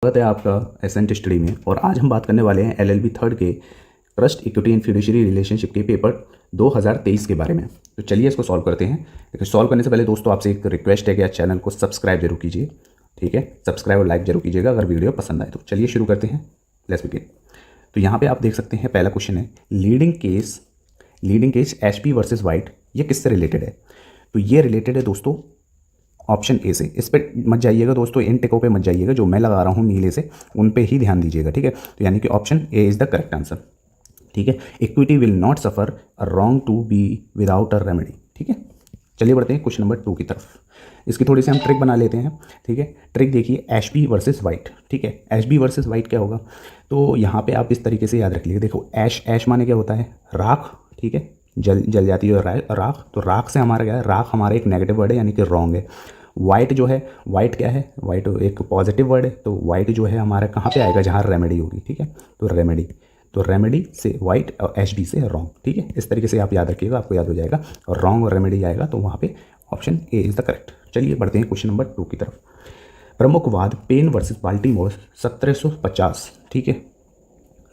स्वागत है आपका एसेंट स्टडी में। और आज हम बात करने वाले हैं एलएलबी थर्ड के trust equity and fiduciary relationship के पेपर 2023 के बारे में। तो चलिए इसको सॉल्व करते हैं। लेकिन सॉल्व करने से पहले दोस्तों आपसे एक रिक्वेस्ट है कि आज चैनल को सब्सक्राइब जरूर कीजिए, ठीक है। सब्सक्राइब और लाइक जरूर कीजिएगा अगर वीडियो पसंद आए तो। चलिए शुरू करते हैं, लेट्स बिगिन। तो यहाँ पे आप देख सकते हैं पहला क्वेश्चन है leading case HP versus white, ये किससे रिलेटेड है? तो ये रिलेटेड है दोस्तों ऑप्शन ए से। इस पर मत जाइएगा दोस्तों, इन टिकों पे मत जाइएगा, जो मैं लगा रहा हूँ नीले से उन पे ही ध्यान दीजिएगा, ठीक है। तो यानी कि option A is the correct answer, ठीक है। Equity will not suffer a wrong to be without a remedy, ठीक है। चलिए बढ़ते हैं क्वेश्चन नंबर 2 की तरफ। इसकी थोड़ी सी हम ट्रिक बना लेते हैं, ठीक है। ट्रिक देखिए, एचपी वर्सेस वाइट, ठीक है। एचबी वर्सेस वाइट क्या होगा? तो यहाँ पे आप इस तरीके से याद रख लीजिए। देखो ऐश माने क्या होता है? राख, ठीक है। जल जाती है राख। तो राख से हमारा क्या है? राख हमारा एक नेगेटिव वर्ड है, यानी कि रॉन्ग है। वाइट जो है, वाइट क्या है? वाइट एक पॉजिटिव वर्ड है। तो वाइट जो है हमारा कहाँ पे आएगा? जहाँ रेमेडी होगी, ठीक है। तो रेमेडी से वाइट और एचबी से रॉन्ग, ठीक है। इस तरीके से आप याद रखिएगा, आपको याद हो जाएगा। और रॉन्ग और रेमेडी आएगा तो वहाँ पे option A is the correct. चलिए बढ़ते हैं क्वेश्चन नंबर 2 की तरफ। प्रमुखवाद पेन वर्सेस बाल्टीमोर 1750, ठीक है,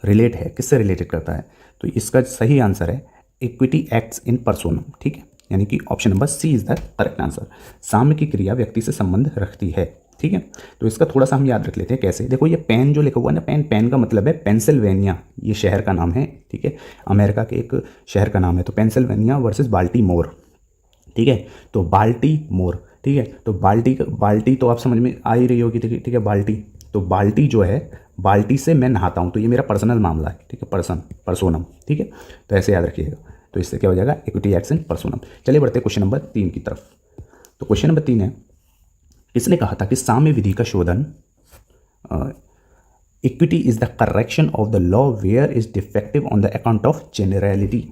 रिलेट है, किससे रिलेटेड करता है? तो इसका सही आंसर है इक्विटी एक्ट्स इन पर्सोनम, ठीक है। यानी कि option number C is the correct answer. साम्य की क्रिया व्यक्ति से संबंध रखती है, ठीक है। तो इसका थोड़ा सा हम याद रख लेते हैं कैसे। देखो ये पेन जो लिखा हुआ है ना, पेन का मतलब है पेंसिल्वेनिया, ये शहर का नाम है, ठीक है। अमेरिका के एक शहर का नाम है। तो पेंसिल्वेनिया वर्सेस बाल्टीमोर, ठीक है। तो बाल्टीमोर, ठीक है। तो बाल्टी तो आप समझ में आ ही रही होगी, ठीक है। बाल्टी, तो बाल्टी जो है, बाल्टी से मैं नहाता हूँ, तो ये मेरा पर्सनल मामला है, ठीक है। पर्सोनम, ठीक है। तो ऐसे याद रखिएगा। तो इससे क्या हो जाएगा? Equity acts in personam. चलिए बढ़ते हैं क्वेश्चन नंबर 3 की तरफ। तो क्वेश्चन नंबर 3 है, किसने कहा था कि साम्य विधि का शोधन equity is the correction of the law where is defective on the account of generality?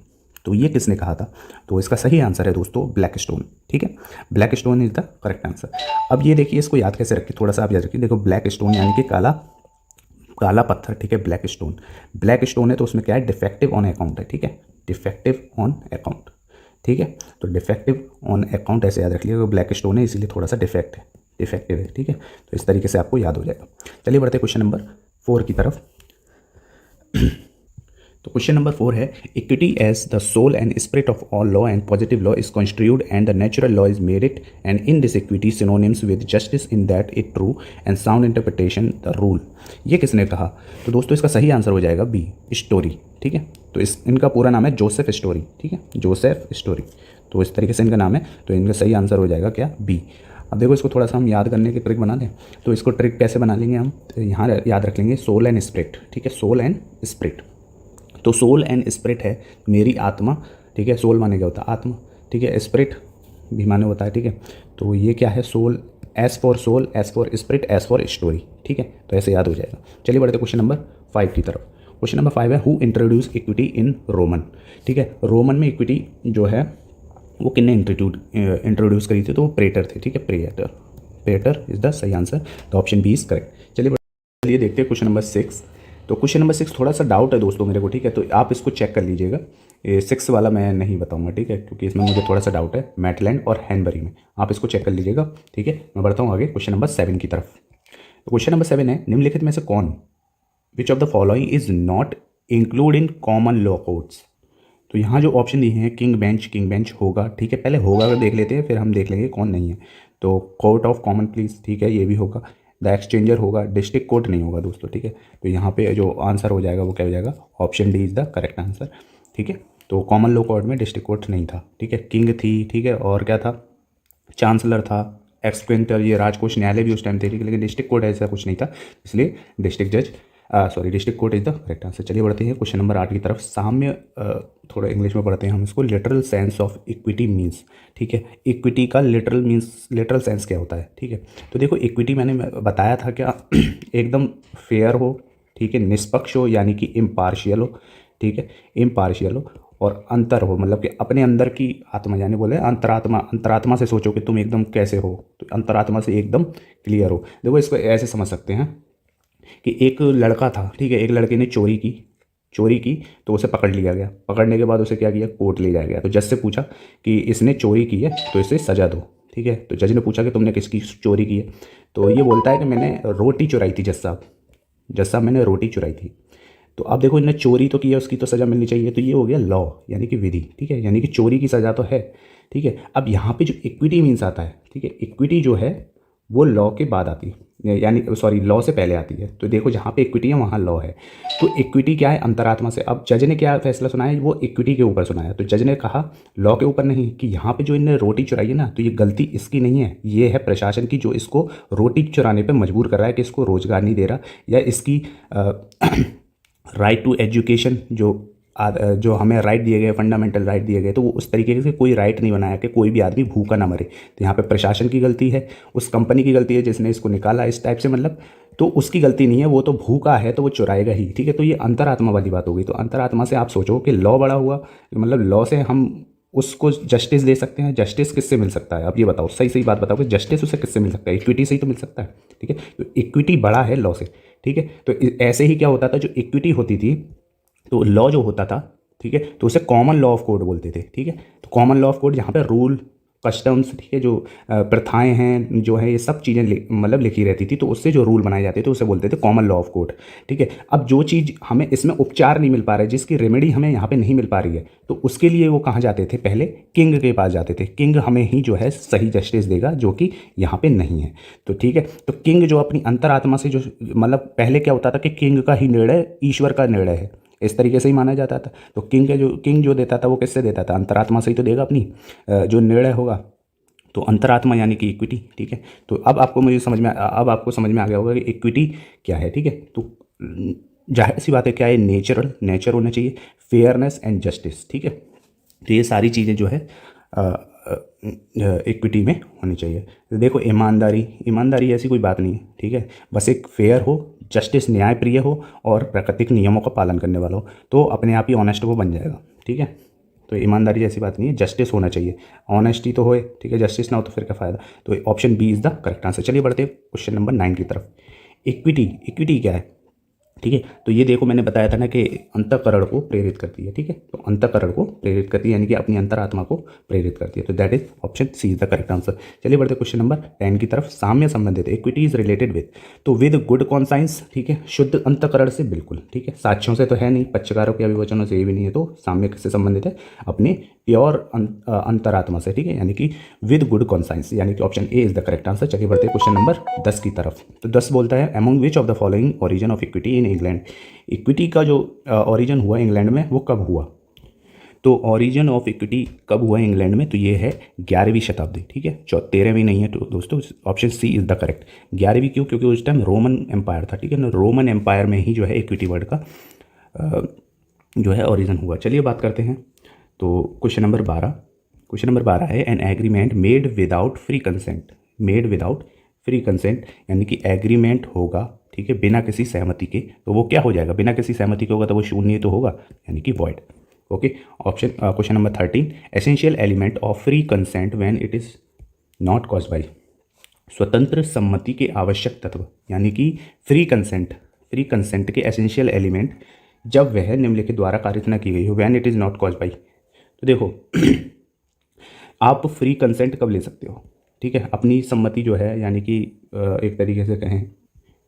तो ये किसने कहा था? तो इसका सही आंसर है दोस्तों ब्लैकस्टोन, ठीक है। Blackstone is the correct answer. अब ये देखिए, इसको याद कैसे रखिए, थोड़ा सा आप याद रखिए। देखो ब्लैकस्टोन यानी कि काला पत्थर, ठीक है। ब्लैक स्टोन है तो उसमें क्या है? डिफेक्टिव ऑन अकाउंट है, ठीक है। डिफेक्टिव ऑन अकाउंट, ठीक है। तो डिफेक्टिव ऑन अकाउंट ऐसे याद रख लीजिएगा, ब्लैक स्टोन है इसीलिए थोड़ा सा डिफेक्टिव है, ठीक है। तो इस तरीके से आपको याद हो जाएगा। चलिए बढ़ते क्वेश्चन नंबर 4 की तरफ। तो क्वेश्चन नंबर 4 है equity as the soul and spirit of all law and positive law is construed and the natural law is made it and in this equity synonyms with justice in that it true and sound interpretation the rule. ये किसने कहा? तो दोस्तों इसका सही answer हो जाएगा B, story, ठीक है। तो इनका पूरा नाम है जोसेफ स्टोरी, ठीक है। जोसेफ स्टोरी, तो इस तरीके से इनका नाम है। तो इनका सही आंसर हो जाएगा क्या? बी। अब देखो इसको थोड़ा सा हम याद करने की ट्रिक बना दें। तो इसको ट्रिक कैसे बना लेंगे हम? तो यहाँ याद रख लेंगे सोल एंड स्पिरिट, ठीक है। सोल एंड स्पिरिट, तो सोल एंड स्पिरिट है मेरी आत्मा, ठीक है। सोल माने क्या होता है? आत्मा, ठीक है। स्पिरिट भी माने होता है, ठीक है। तो ये क्या है? Soul, S for soul, S for spirit, S for story, ठीक है। तो ऐसे याद हो जाएगा। चलिए बढ़ते क्वेश्चन नंबर 5 की तरफ। क्वेश्चन नंबर 5 है who introduce equity in Roman, ठीक है। रोमन में इक्विटी जो है वो किसने इंट्रोड्यूस करी थी? तो वो प्रेटर थे, ठीक है। प्रेटर इज द सही आंसर। तो ऑप्शन बी इज करेक्ट। चलिए देखते हैं क्वेश्चन नंबर 6। तो क्वेश्चन नंबर 6 थोड़ा सा डाउट है दोस्तों मेरे को, ठीक है। तो आप इसको चेक कर लीजिएगा। ये 6 वाला मैं नहीं बताऊंगा, ठीक है, क्योंकि इसमें मुझे थोड़ा सा डाउट है मैटलैंड और हैनबरी में। आप इसको चेक कर लीजिएगा, ठीक है। मैं बढ़ता हूँ आगे क्वेश्चन नंबर 7 की तरफ। तो क्वेश्चन नंबर 7 है निम्नलिखित में से कौन, विच of the following is not include in common law codes? तो यहाँ जो ऑप्शन दिए हैं किंग बेंच होगा, ठीक है। पहले होगा अगर देख लेते हैं, फिर हम देख लेंगे कौन नहीं है। तो कोर्ट ऑफ कॉमन प्लीज, ठीक है, ये भी होगा। द एक्सचेंजर होगा, डिस्ट्रिक्ट कोर्ट नहीं होगा दोस्तों, ठीक है। तो यहाँ पे जो आंसर हो जाएगा वो क्या हो जाएगा? Option D is the correct answer, ठीक है। तो कॉमन लॉ कोर्ट में डिस्ट्रिक्ट कोर्ट नहीं था, ठीक है। किंग थी, ठीक है, और क्या था? चांसलर था, एक्सक्वेंटर, ये राजकोष न्यायालय भी उस टाइम थे, ठीक है। लेकिन डिस्ट्रिक्ट कोर्ट ऐसा कुछ नहीं था, इसलिए district court is the correct answer. चलिए बढ़ते हैं क्वेश्चन नंबर 8 की तरफ। साम्य, थोड़ा इंग्लिश में पढ़ते हैं हम इसको। Literal sense of equity means, ठीक है। इक्विटी का लिटरल सेंस क्या होता है, ठीक है। तो देखो इक्विटी मैंने बताया था क्या एकदम फेयर हो, ठीक है, निष्पक्ष हो, यानी कि इम्पार्शियल हो, ठीक है, इम्पार्शियल हो, और अंतर हो, मतलब कि अपने अंदर की आत्मा, यानी बोले अंतरात्मा से सोचो कि तुम एकदम कैसे हो, तो अंतरात्मा से एकदम क्लियर हो। देखो इसको ऐसे समझ सकते हैं कि एक लड़का था, ठीक है। एक लड़के ने चोरी की तो उसे पकड़ लिया गया। पकड़ने के बाद उसे क्या किया? कोर्ट ले जाया गया। तो जज से पूछा कि इसने चोरी की है तो इसे सज़ा दो, ठीक है। तो जज ने पूछा कि तुमने किसकी चोरी की है, तो ये बोलता है कि मैंने रोटी चुराई थी जज साहब, जज साहब मैंने रोटी चुराई थी। तो अब देखो इन्हें चोरी तो की है, उसकी तो सज़ा मिलनी चाहिए, तो ये हो गया लॉ यानी कि विधि, ठीक है, यानी कि चोरी की सज़ा तो है, ठीक है। अब यहाँ पे जो इक्विटी मीन्स आता है, ठीक है, इक्विटी जो है वो लॉ के बाद आती है, यानी सॉरी लॉ से पहले आती है। तो देखो जहाँ पे इक्विटी है वहाँ लॉ है। तो इक्विटी क्या है, अंतरात्मा से। अब जज ने क्या फैसला सुनाया, वो इक्विटी के ऊपर सुनाया। तो जज ने कहा लॉ के ऊपर नहीं, कि यहाँ पे जो इनने रोटी चुराई है ना, तो ये गलती इसकी नहीं है, ये है प्रशासन की, जो इसको रोटी चुराने पर मजबूर कर रहा है, कि इसको रोजगार नहीं दे रहा, या इसकी राइट टू एजुकेशन जो हमें राइट दिए गए, फंडामेंटल राइट दिए गए, तो वो उस तरीके से कोई राइट नहीं बनाया कि कोई भी आदमी भूखा ना मरे। तो यहाँ पे प्रशासन की गलती है, उस कंपनी की गलती है जिसने इसको निकाला इस टाइप से, मतलब तो उसकी गलती नहीं है, वो तो भूखा है तो वो चुराएगा ही, ठीक है। तो ये अंतरात्मा वाली बात हो गई। तो अंतरात्मा से आप सोचो कि लॉ बड़ा हुआ, मतलब लॉ से हम उसको जस्टिस दे सकते हैं। जस्टिस किससे मिल सकता है, आप ये बताओ, सही सही बात बताओ कि जस्टिस उसे किससे मिल सकता है, इक्विटी से ही तो मिल सकता है, ठीक है। तो इक्विटी बड़ा है लॉ से, ठीक है। तो ऐसे ही क्या होता था, जो इक्विटी होती थी, तो लॉ जो होता था, ठीक है, तो उसे कॉमन लॉ ऑफ कोड बोलते थे, ठीक है। तो कॉमन लॉ ऑफ कोड जहाँ पे रूल कस्टम्स, ठीक है, जो प्रथाएं हैं जो है, ये सब चीज़ें मतलब लिखी रहती थी, तो उससे जो रूल बनाए जाते थे उसे बोलते थे कॉमन लॉ ऑफ कोड, ठीक है। अब जो चीज़ हमें इसमें उपचार नहीं मिल पा रहा है, जिसकी रेमेडी हमें यहाँ पे नहीं मिल पा रही है, तो उसके लिए वो कहाँ जाते थे, पहले किंग के पास जाते थे। किंग हमें ही जो है सही जस्टिस देगा, जो कि यहाँ पे नहीं है। तो ठीक है, तो किंग जो अपनी अंतरात्मा से जो, मतलब पहले क्या होता था कि किंग का ही निर्णय ईश्वर का निर्णय है, इस तरीके से ही माना जाता था। तो किंग जो देता था वो किससे देता था, अंतरात्मा से ही तो देगा, अपनी जो निर्णय होगा। तो अंतरात्मा यानी कि इक्विटी, ठीक है। तो अब आपको समझ में आ गया होगा कि इक्विटी क्या है, ठीक है। तो जाहिर सी बात है क्या है, नेचर होना चाहिए, फेयरनेस एंड जस्टिस, ठीक है। तो ये सारी चीज़ें जो है इक्विटी में होनी चाहिए। तो देखो ईमानदारी ऐसी कोई बात नहीं है, ठीक है। बस एक फेयर हो, जस्टिस न्यायप्रिय हो, और प्राकृतिक नियमों का पालन करने वाला हो, तो अपने आप ही ऑनेस्ट वो बन जाएगा, ठीक है। तो ईमानदारी जैसी बात नहीं है, जस्टिस होना चाहिए, ऑनेस्टी तो होए, ठीक है। जस्टिस ना हो तो फिर क्या फ़ायदा। तो option B is the correct answer. चलिए बढ़ते हैं क्वेश्चन नंबर 9 की तरफ। इक्विटी क्या है, ठीक है। तो ये देखो मैंने बताया था ना कि अंतःकरण को प्रेरित करती है, ठीक है। तो अंतःकरण को प्रेरित करती है, यानी कि अपनी अंतरात्मा को प्रेरित करती है। तो that is option C is the correct answer. चलिए बढ़ते क्वेश्चन नंबर 10 की तरफ। साम्य संबंधित, इक्विटी इज रिलेटेड विद, तो विद गुड कॉन्साइंस, ठीक है, शुद्ध अंतःकरण से, बिल्कुल, ठीक है। साक्ष्यों से तो है नहीं, पक्षकारों के अभिवचनों से ये भी नहीं है, तो साम्य किससे संबंधित है, अपने प्योर अंतरात्मा से, ठीक है, यानी कि विद गुड कॉन्साइंस, यानी कि option A is the correct answer. चलिए बढ़ते हैं क्वेश्चन नंबर 10 की तरफ। तो 10 बोलता है among which of the following origin of equity in England. Equity का जो ओरिजिन हुआ इंग्लैंड में वो कब हुआ। तो ओरिजिन ऑफ इक्विटी कब हुआ इंग्लैंड में, तो ये है 11वीं शताब्दी, ठीक है। 13वीं नहीं है तो दोस्तों, option C is the correct. 11वीं क्यों, क्योंकि उस टाइम रोमन एम्पायर था, ठीक है ना। रोमन एम्पायर में ही जो है इक्विटी वर्ड का जो है ओरिजिन हुआ। चलिए बात करते हैं। तो क्वेश्चन नंबर 12 है an agreement made without free consent. Made without free consent यानी कि एग्रीमेंट होगा, ठीक है, बिना किसी सहमति के, तो वो क्या हो जाएगा, बिना किसी सहमति के होगा तो वो शून्य तो होगा, यानी कि void. Okay, option question number 13 essential element of free consent when it is not caused by. स्वतंत्र सम्मति के आवश्यक तत्व, यानी कि फ्री कंसेंट के एसेंशियल एलिमेंट जब वह निम्नलिखित द्वारा कारित न की गई हो, when it is not caused by. तो देखो आप फ्री कंसेंट कब ले सकते हो, ठीक है, अपनी सम्मति जो है, यानी कि एक तरीके से कहें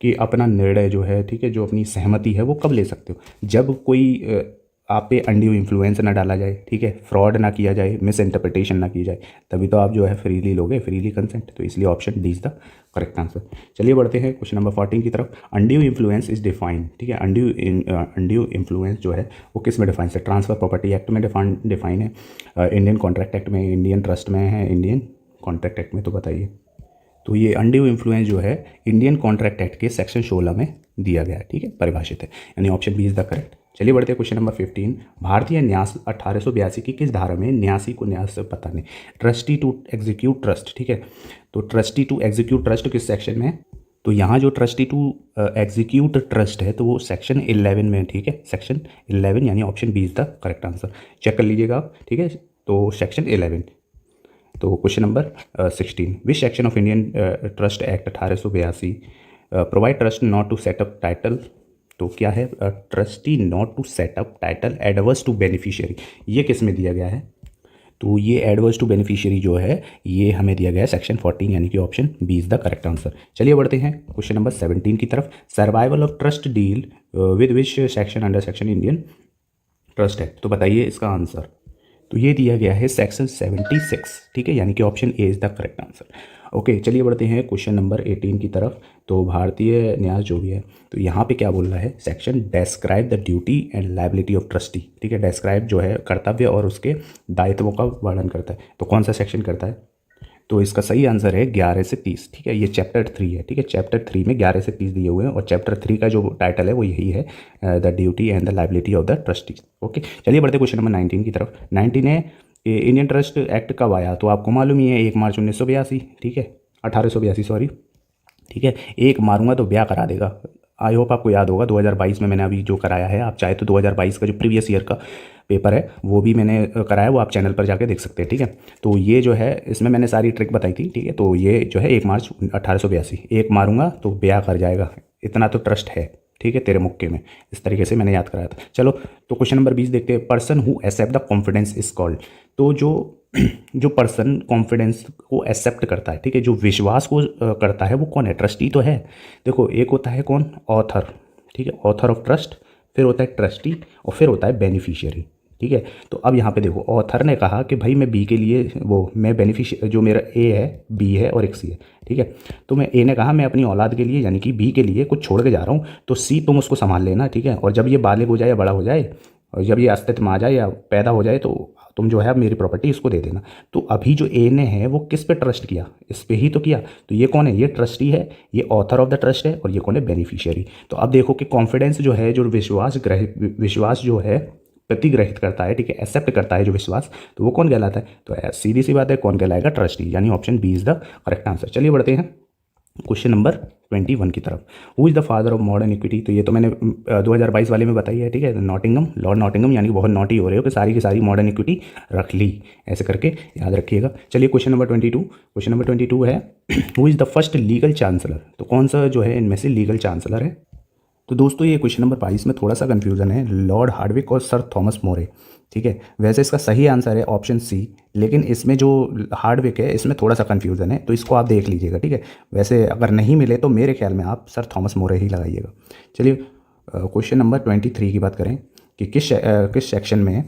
कि अपना निर्णय जो है, ठीक है, जो अपनी सहमति है वो कब ले सकते हो, जब कोई आप पे अनड्यू इन्फ्लुएंस ना डाला जाए, ठीक है, फ्रॉड ना किया जाए, मिस इंटरप्रिटेशन ना की जाए, तभी तो आप जो है फ्रीली लोगे, फ्रीली कंसेंट। तो इसलिए option D is the correct answer. चलिए बढ़ते हैं क्वेश्चन नंबर 14 की तरफ। अनड्यू इन्फ्लुएंस इज डिफाइंड, ठीक है। अनड्यू इन्फ्लुएंस जो है वो किस में डिफाइन है, ट्रांसफर प्रॉपर्टी एक्ट में डिफाइन है, इंडियन कॉन्ट्रैक्ट एक्ट में, इंडियन ट्रस्ट में है, इंडियन कॉन्ट्रैक्ट एक्ट में, तो बताइए। तो ये अनड्यू इन्फ्लुएंस जो है इंडियन कॉन्ट्रैक्ट एक्ट के सेक्शन 16 में दिया गया है, ठीक है, परिभाषित है, यानी option B is the correct. चलिए बढ़ते हैं क्वेश्चन नंबर 15। भारतीय न्यास 1882 की किस धारा में न्यासी को न्यास पता नहीं, ट्रस्टी टू एग्जीक्यूट ट्रस्ट, ठीक है। तो ट्रस्टी टू एग्जीक्यूट ट्रस्ट किस सेक्शन में है, तो यहाँ जो ट्रस्टी टू एग्जीक्यूट ट्रस्ट है तो वो सेक्शन 11 में है, ठीक है, सेक्शन 11, यानी option B is the correct answer. Check कर लीजिएगा आप, ठीक है। तो सेक्शन 11। तो question number 16 which section of Indian trust act 1882 provide trust not to set up title. तो क्या है, trustee not to set up title adverse to beneficiary, ये किस में दिया गया है, तो ये एडवर्स टू बेनिफिशियरी जो है ये हमें दिया गया है सेक्शन 14 यानी कि option B is the correct answer. चलिए बढ़ते हैं क्वेश्चन नंबर 17 की तरफ। Survival of trust deal with which section under section Indian trust Act. तो बताइए इसका आंसर। तो ये दिया गया है सेक्शन 76, ठीक है, यानी कि option A is the correct answer. Okay, चलिए बढ़ते हैं क्वेश्चन नंबर 18 की तरफ। तो भारतीय न्यास जो भी है, तो यहाँ पे क्या बोल रहा है, section describe the duty and liability of trustee, ठीक है। डेस्क्राइब जो है कर्तव्य और उसके दायित्वों का वर्णन करता है, तो कौन सा सेक्शन करता है। तो इसका सही आंसर है 11 से 30, ठीक है। ये चैप्टर 3 है, ठीक है। चैप्टर 3 में 11 से 30 दिए हुए हैं और चैप्टर 3 का जो टाइटल है वो यही है, the duty and the liability of the trustee. Okay, चलिए बढ़ते क्वेश्चन नंबर 19 की तरफ। 19 है इंडियन ट्रस्ट एक्ट कब आया। तो आपको मालूम ही है 1 मार्च 1982, ठीक है, 1882 सॉरी, ठीक है। एक मारूंगा तो ब्याह करा देगा। आई होप आपको याद होगा 2022 में मैंने अभी जो कराया है, आप चाहे तो 2022 का जो प्रीवियस ईयर का पेपर है वो भी मैंने कराया, वो आप चैनल पर जाके देख सकते हैं, ठीक है। तो ये जो है इसमें मैंने सारी ट्रिक बताई थी, ठीक है। तो ये जो है 1 मार्च 1882, एक मारूंगा तो ब्याह कर जाएगा, इतना तो ट्रस्ट है, ठीक है, तेरे मुक्के में, इस तरीके से मैंने याद कराया था। चलो तो क्वेश्चन नंबर 20 देखते हैं। Person who accept the confidence is called. तो जो पर्सन कॉन्फिडेंस को एक्सेप्ट करता है, ठीक है, जो विश्वास को करता है वो कौन है, ट्रस्टी तो है। देखो एक होता है कौन, ऑथर, ठीक है, ऑथर ऑफ ट्रस्ट, फिर होता है ट्रस्टी और फिर होता है बेनिफिशियरी, ठीक है। तो अब यहाँ पे देखो ऑथर ने कहा कि भाई मैं बी के लिए मैं बेनिफिशियरी, जो मेरा ए है, बी है और एक सी है, ठीक है। तो मैं ए ने कहा मैं अपनी औलाद के लिए यानी कि बी के लिए कुछ छोड़ के जा रहा हूँ, तो सी तुम उसको संभाल लेना, ठीक है। और जब ये बालिग हो जाए या बड़ा हो जाए और जब ये अस्तित्व में आ जाए या पैदा हो जाए तो तुम जो है मेरी प्रॉपर्टी इसको दे देना। तो अभी जो ए ने है वो किस पे ट्रस्ट किया, इस पे ही तो किया। तो ये कौन है, ये ट्रस्टी है, ये ऑथर ऑफ द ट्रस्ट है और ये कौन है, बेनिफिशियरी। तो अब देखो कि कॉन्फिडेंस जो है, जो विश्वास जो है प्रतिग्रहित करता है, ठीक है, एक्सेप्ट करता है जो विश्वास, तो वो कौन कहलाता है। तो सीधी सी बात है कौन कहलाएगा, ट्रस्टी, यानी option B is the correct answer. चलिए बढ़ते हैं क्वेश्चन नंबर 21 की तरफ। Who is the father of modern equity. तो ये तो मैंने 2022 वाले में बताई है, ठीक है। नॉटिंगम, लॉर्ड नॉटिंगम, यानी कि बहुत नॉटी हो रहे हो कि सारी की सारी मॉडर्न इक्विटी रख ली, ऐसे करके याद रखिएगा। चलिए क्वेश्चन नंबर 22, क्वेश्चन नंबर 22 है who is the first legal chancellor. तो कौन सा जो है इनमें से लीगल चांसलर है। तो दोस्तों ये क्वेश्चन नंबर 22 में थोड़ा सा कन्फ्यूजन है, लॉर्ड हार्डविक और सर थॉमस मोरे, ठीक है। वैसे इसका सही आंसर है ऑप्शन सी, लेकिन इसमें जो हार्डविक है इसमें थोड़ा सा कन्फ्यूजन है, तो इसको आप देख लीजिएगा, ठीक है। वैसे अगर नहीं मिले तो मेरे ख्याल में आप सर थॉमस मोरे ही लगाइएगा। चलिए क्वेश्चन नंबर 23 की बात करें कि किस सेक्शन में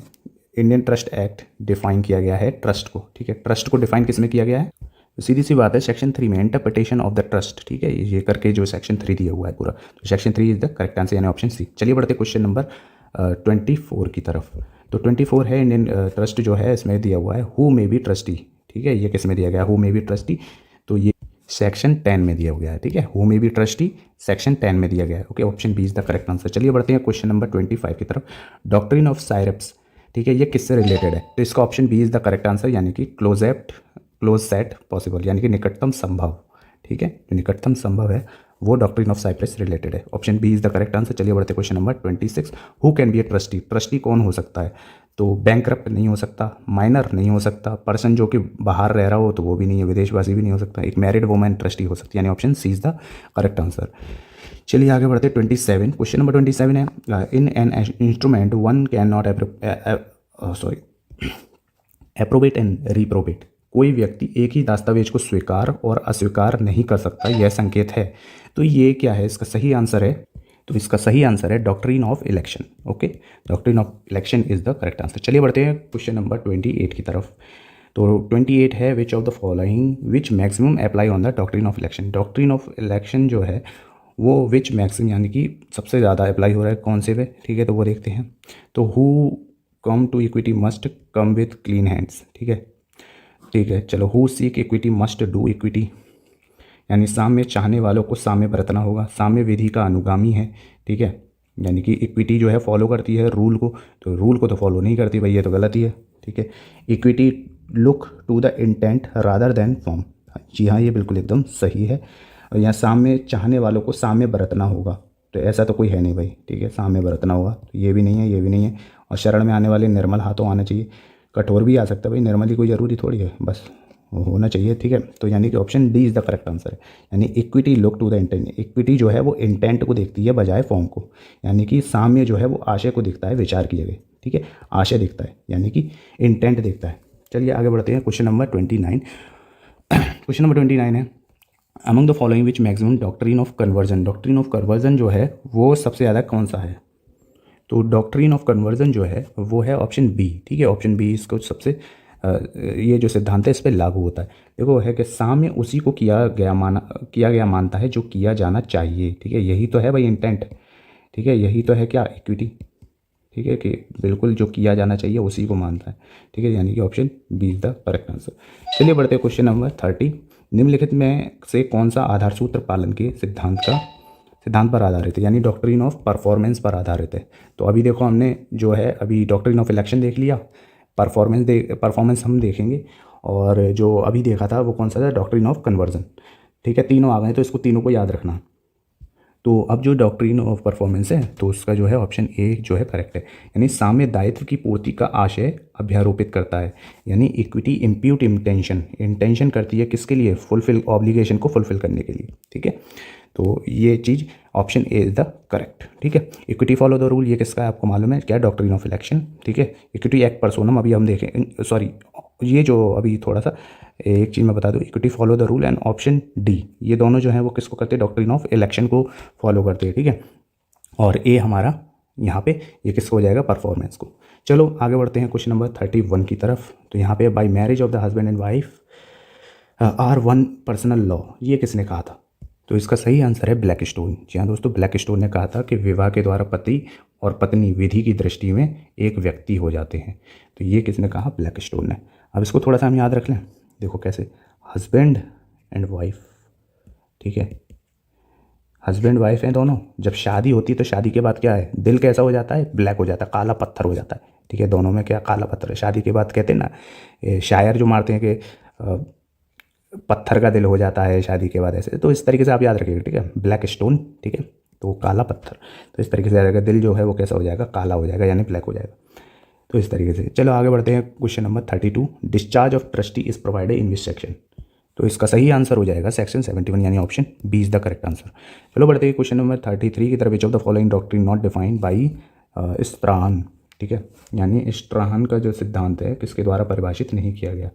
इंडियन ट्रस्ट एक्ट डिफाइन किया गया है ट्रस्ट को, ठीक है। ट्रस्ट को डिफाइन किस में किया गया है, तो सीधी सी बात है सेक्शन 3 में, इंटरप्रिटेशन ऑफ द ट्रस्ट, ठीक है, ये करके जो सेक्शन 3 दिया हुआ है पूरा, तो section 3 is the correct answer, यानी ऑप्शन सी। चलिए बढ़ते क्वेश्चन नंबर 24 की तरफ। तो 24 है इंडियन ट्रस्ट जो है इसमें दिया हुआ है हु मे बी ट्रस्टी, ठीक है। ये किस में दिया गया है, हु मे बी ट्रस्टी, तो ये सेक्शन 10 में दिया गया है, ठीक है। Who may be trustee section 10 में दिया गया है, okay, option B is the correct answer. चलिए बढ़ते हैं क्वेश्चन नंबर 25 की तरफ। डॉक्ट्रिन ऑफ साइरप्स, ठीक है, ये किससे रिलेटेड है। तो इसका option B is the correct answer, यानी कि क्लोज सेट पॉसिबल, यानी कि निकटतम संभव, ठीक है, जो निकटतम संभव है वो डॉक्ट्रिन ऑफ साइप्रस रिलेटेड है। Option B is the correct answer. चलिए बढ़ते question number 26। Who can be a trustee, trustee कौन हो सकता है। तो बैंकरप्ट नहीं हो सकता, माइनर नहीं हो सकता, पर्सन जो कि बाहर रह रहा हो तो वो भी नहीं है, विदेशवासी भी नहीं हो सकता, एक मैरिड वुमेन ट्रस्टी हो सकती है, यानी option C is the correct answer. चलिए आगे बढ़ते 27, क्वेश्चन नंबर 27 है in an instrument one can not approbate and reprobate. कोई व्यक्ति एक ही दस्तावेज को स्वीकार और अस्वीकार नहीं कर सकता, यह संकेत है। तो ये क्या है, इसका सही आंसर है, तो इसका सही आंसर है doctrine of election, okay, doctrine of election is the correct answer. चलिए बढ़ते हैं क्वेश्चन नंबर 28 की तरफ। तो 28 है विच of the following which maximum apply on the doctrine of election. Doctrine of election जो है वो विच मैक्सिमम यानी कि सबसे ज़्यादा अप्लाई हो रहा है कौन से पे, ठीक है, तो वो देखते हैं। तो who come to equity must come with clean hands, ठीक है, ठीक है। चलो who seek equity must do equity, यानी साम्य चाहने वालों को साम्य बरतना होगा, साम्य विधि का अनुगामी है, ठीक है, यानी कि इक्विटी जो है फॉलो करती है रूल को, तो रूल को तो फॉलो नहीं करती भाई, ये तो गलत ही है, ठीक है। Equity look to the intent rather than form, जी हाँ, ये बिल्कुल एकदम सही है। और यहाँ साम्य चाहने वालों को साम्य बरतना होगा, तो ऐसा तो कोई है नहीं भाई, ठीक है, साम्य बरतना होगा, तो ये भी नहीं है, ये भी नहीं है। और शरण में आने वाले निर्मल हाथों आना चाहिए, कठोर भी आ सकता है भाई, निर्मल ही कोई ज़रूरी थोड़ी है, बस होना चाहिए, ठीक है। तो यानी कि option D is the correct answer है, यानी equity look to the intent. Equity जो है वो इंटेंट को देखती है बजाय फॉर्म को, यानी कि साम्य जो है वो आशय को दिखता है विचार की जगह, ठीक है, आशय दिखता है, यानी कि इंटेंट दिखता है। चलिए आगे बढ़ते हैं। Question number 29। क्वेश्चन नंबर 29 है, among the following which maximum doctrine of conversion. Doctrine of conversion जो है वो सबसे ज़्यादा कौन सा है? तो डॉक्ट्रिन ऑफ कन्वर्जन जो है वो है ऑप्शन बी। ठीक है, ऑप्शन बी इसको सबसे ये जो सिद्धांत है इस पर लागू होता है। देखो है कि साम्य उसी को किया गया मानता है जो किया जाना चाहिए। ठीक है, यही तो है भाई इंटेंट। ठीक है, यही तो है क्या, इक्विटी। ठीक है, कि बिल्कुल जो किया जाना चाहिए उसी को मानता है। ठीक है, यानी कि option B is the correct answer. चलिए बढ़ते हैं क्वेश्चन नंबर 30। निम्नलिखित में से कौन सा आधार सूत्र पालन के सिद्धांत पर आधारित है, यानी डॉक्ट्रिन ऑफ परफॉर्मेंस पर आधारित है। तो अभी देखो हमने जो है अभी डॉक्ट्रिन ऑफ इलेक्शन देख लिया, परफॉर्मेंस हम देखेंगे, और जो अभी देखा था वो कौन सा था, डॉक्ट्रिन ऑफ कन्वर्जन। ठीक है, तीनों आ गए तो इसको तीनों को याद रखना। तो अब जो डॉक्ट्रिन ऑफ परफॉर्मेंस है तो उसका जो है ऑप्शन ए जो है करेक्ट है, यानी साम्य दायित्व की पूर्ति का आशय अभ्यारोपित करता है, यानी इक्विटी इम्प्यूट इंटेंशन करती है किसके लिए, फुलफिल ऑब्लिगेशन को फुलफिल करने के लिए। ठीक है, तो ये चीज़ option A is the correct. ठीक है, इक्विटी फॉलो द रूल ये किसका है आपको मालूम है क्या, डॉक्ट्रिन ऑफ इलेक्शन। ठीक है, इक्विटी एक्ट पर्सोनम अभी हम देखें, सॉरी ये जो अभी थोड़ा सा एक चीज़ मैं बता दूं, equity follow the rule and option D ये दोनों जो है वो किसको करते हैं, डॉक्ट्रिन ऑफ इलेक्शन को फॉलो करते हैं। ठीक है, और ए हमारा यहाँ पे ये किसको हो जाएगा, परफॉर्मेंस को। चलो आगे बढ़ते हैं क्वेश्चन नंबर 31 की तरफ। तो यहाँ पे by marriage of the husband and wife are one personal law, ये किसने कहा था? तो इसका सही आंसर है ब्लैक स्टोन। जी हाँ दोस्तों, ब्लैक स्टोन ने कहा था कि विवाह के द्वारा पति और पत्नी विधि की दृष्टि में एक व्यक्ति हो जाते हैं। तो ये किसने कहा, ब्लैक स्टोन ने। अब इसको थोड़ा सा हम याद रख लें, देखो कैसे, हस्बैंड एंड वाइफ। ठीक है, हस्बैंड वाइफ हैं दोनों, जब शादी होती है तो शादी के बाद क्या है, दिल कैसा हो जाता है, ब्लैक हो जाता है, काला पत्थर हो जाता है। ठीक है, दोनों में क्या काला पत्थर है। शादी के बाद कहते हैं ना, शायर जो मारते हैं कि पत्थर का दिल हो जाता है शादी के बाद, ऐसे। तो इस तरीके से आप याद रखिएगा। ठीक है, ब्लैक स्टोन, ठीक है, तो काला पत्थर, तो इस तरीके से याद रखिएगा, दिल जो है वो कैसा हो जाएगा, काला हो जाएगा, यानी ब्लैक हो जाएगा। तो इस तरीके से चलो आगे बढ़ते हैं। Question number 32, discharge of trustee is provided in which section. तो इसका सही आंसर हो जाएगा सेक्शन 71, यानी option B is the correct answer. चलो बढ़ते हैं क्वेश्चन नंबर 33 की तरफ। Which of the following doctrine not defined by Strahan. ठीक है, यानी स्ट्राहन का जो सिद्धांत है किसके द्वारा परिभाषित नहीं किया गया।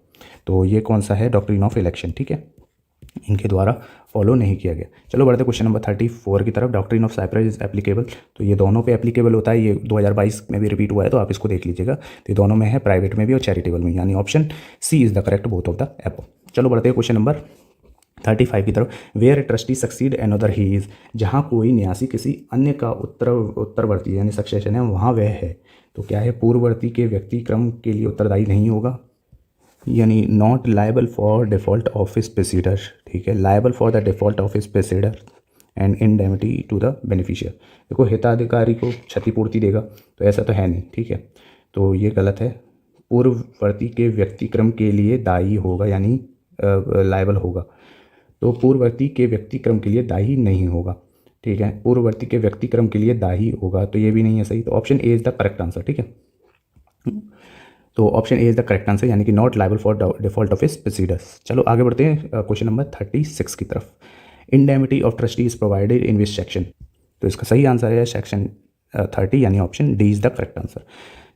तो ये कौन सा है, डॉक्ट्रिन ऑफ इलेक्शन। ठीक है, इनके द्वारा फॉलो नहीं किया गया। चलो बढ़ते क्वेश्चन नंबर 34 की तरफ। Doctrine of cypres is applicable. तो ये दोनों पे एप्लीकेबल होता है, ये 2022 में भी रिपीट हुआ है, तो आप इसको देख लीजिएगा। तो ये दोनों में है, प्राइवेट में भी और चैरिटेबल में, यानी option C is the correct both of the above. चलो बढ़ते हैं क्वेश्चन नंबर 35 की तरफ। Where a trustee succeed another he is. जहाँ कोई न्यासी किसी अन्य का उत्तरवर्ती यानी सक्सेशन है, वहाँ वह है। तो क्या है, पूर्ववर्ती के व्यक्ति क्रम के लिए उत्तरदायी नहीं होगा, यानी not liable for default office procedure. ठीक है, liable for the default office procedure and indemnity to the beneficiary. देखो हिताधिकारी को क्षतिपूर्ति देगा, तो ऐसा तो है नहीं। ठीक है, तो ये गलत है। पूर्ववर्ती के व्यक्तिक्रम के लिए दायी होगा, यानी लायबल होगा। तो पूर्ववर्ती के व्यक्तिक्रम के लिए दायी नहीं होगा। ठीक है, पूर्ववर्ती के व्यक्तिक्रम के लिए दायी होगा, तो ये भी नहीं है सही। तो option A is the correct answer. ठीक है, तो option A is the correct answer, यानी कि not liable for default of his procedures. चलो आगे बढ़ते हैं क्वेश्चन नंबर 36 की तरफ। Indemnity of trustee is provided in which section. तो इसका सही आंसर है सेक्शन 30, यानी option D is the correct answer.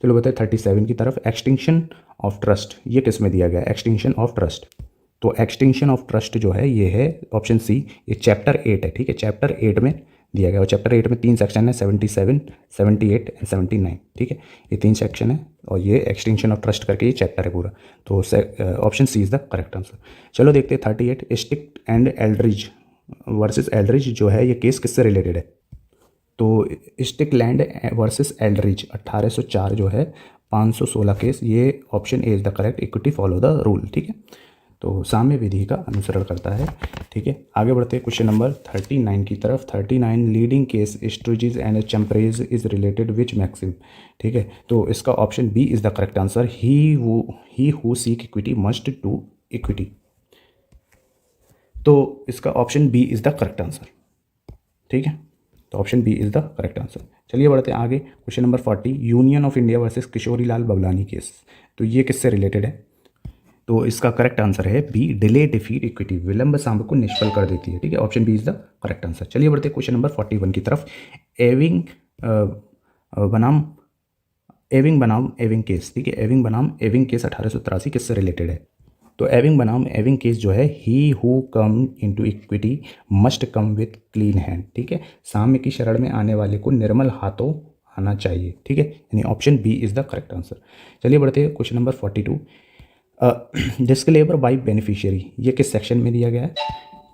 चलो बढ़ते हैं 37 की तरफ। एक्सटिंक्शन ऑफ ट्रस्ट, ये किस में दिया गया है, एक्सटिंक्शन ऑफ ट्रस्ट। तो एक्सटिंक्शन ऑफ ट्रस्ट जो है ये है ऑप्शन सी, ये चैप्टर 8 है। ठीक है, चैप्टर 8 में दिया गया, और चैप्टर 8 में 3 सेक्शन है, 77, 78 एंड 79। ठीक है, ये 3 सेक्शन है, और ये एक्सटिंक्शन ऑफ ट्रस्ट करके ये चैप्टर है पूरा। तो option C is the correct answer. चलो देखते हैं 38, stick and Eldridge versus Eldridge जो है, ये केस किससे रिलेटेड है। तो स्टिकलैंड वर्सेस एल्ड्रिज 1804 जो है, 516 केस, ये option A is the correct, equity follow the rule. ठीक है, तो साम्य विधि का अनुसरण करता है। ठीक है, आगे बढ़ते हैं क्वेश्चन नंबर 39 की तरफ। 39, leading case strategies and champerty is related which maxim. ठीक है, तो इसका option B is the correct answer, he who seek equity must do equity. तो इसका option B is the correct answer. ठीक है, तो option B is the correct answer. चलिए बढ़ते हैं आगे। Question number 40, union of India versus Kishori Lal Bablani case. तो ये किससे रिलेटेड है। तो इसका करेक्ट आंसर है बी, डिले डिफीट इक्विटी, विलंब सांभ को निष्फल कर देती है। ठीक है, option B is the correct answer. चलिए बढ़ते हैं क्वेश्चन नंबर 41 की तरफ। एविंग बनाम एविंग बनाम एविंग केस, ठीक है, एविंग बनाम एविंग केस 1883 किससे रिलेटेड है? तो एविंग बनाम एविंग केस जो है, he who come into equity must come with clean hand, ठीक है, साम्य की शरण में आने वाले को निर्मल हाथों आना चाहिए, ठीक है, यानी option B is the correct answer. चलिए बढ़ते हैं question number 42। Disclaimer by beneficiary, ये किस सेक्शन में दिया गया है?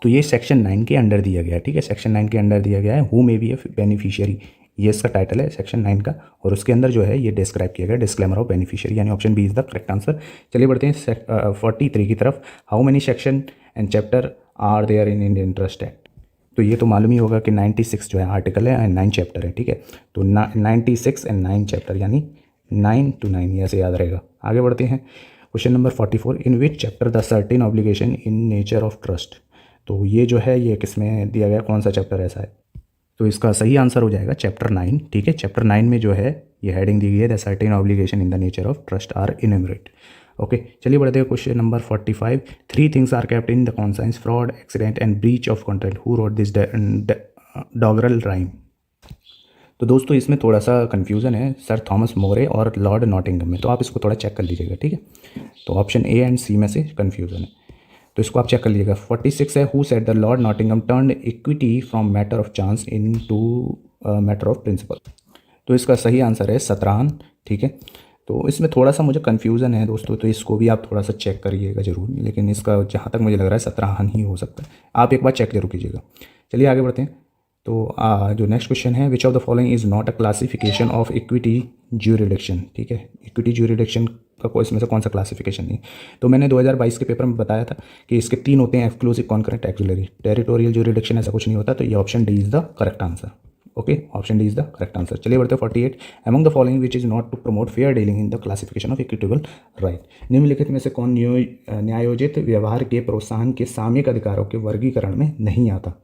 तो ये सेक्शन 9 के अंडर दिया गया है, ठीक है, सेक्शन 9 के अंडर दिया गया है, who may B A beneficiary, ये इसका टाइटल है सेक्शन 9 का, और उसके अंदर जो है ये डिस्क्राइब किया गया डिस्क्लेमर ऑफ बेनिफिशियरी, यानी option B is the correct answer. चलिए बढ़ते हैं 43 की तरफ। How many section and chapter are there in Indian trust Act? तो ये तो मालूम ही होगा कि 96 जो है आर्टिकल है एंड 9 चैप्टर है, ठीक है, तो 96 एंड 9 चैप्टर, यानी 9 to 9, ये ऐसे याद रहेगा। आगे बढ़ते हैं question number 44। In which chapter the certain obligation in nature of trust? तो ये जो है ये किस में दिया गया, कौन सा चैप्टर ऐसा है? तो इसका सही आंसर हो जाएगा चैप्टर 9, ठीक है, चैप्टर 9 में जो है ये हेडिंग दी गई है the certain obligation in the nature of trust are enumerate. Okay, चलिए बढ़ते हैं question number 45। 3 things are kept in the conscience fraud, accident and breach of contract, who wrote this doggerel rhyme? तो दोस्तों इसमें थोड़ा सा कन्फ्यूज़न है sir Thomas मोरे और लॉर्ड नॉटिंघम में, तो आप इसको थोड़ा चेक कर लीजिएगा, ठीक है, तो ऑप्शन ए एंड सी में से कन्फ्यूज़न है, तो इसको आप चेक कर लीजिएगा। 46 है, who said the Lord Nottingham turn equity from matter of chance in to matter of principle? तो इसका सही आंसर है सतराहन, ठीक है, तो इसमें थोड़ा सा मुझे कन्फ्यूज़न है दोस्तों, तो इसको भी आप थोड़ा सा चेक करिएगा ज़रूर, लेकिन इसका जहाँ तक मुझे लग रहा है सतराहन ही हो सकता है, आप एक बार चेक जरूर कीजिएगा। चलिए आगे बढ़ते हैं। तो जो नेक्स्ट क्वेश्चन है, विच of the following is not a classification of equity jurisdiction, ठीक है, इक्विटी ज्यूरिडिक्शन का कोई इसमें से कौन सा क्लासिफिकेशन नहीं? तो मैंने 2022 के पेपर में बताया था कि इसके 3 होते हैं, exclusive, concurrent, auxiliary. Territorial jurisdiction ऐसा कुछ नहीं होता, तो ये option D is the correct answer. Okay, option D is the correct answer. चलिए बढ़ते हैं 48। Among the following which is not to promote fair dealing in the classification of equitable right? निम्नलिखित में से कौन न्यायोजित व्यवहार के प्रोत्साहन के सामयिक अधिकारों के वर्गीकरण में नहीं आता?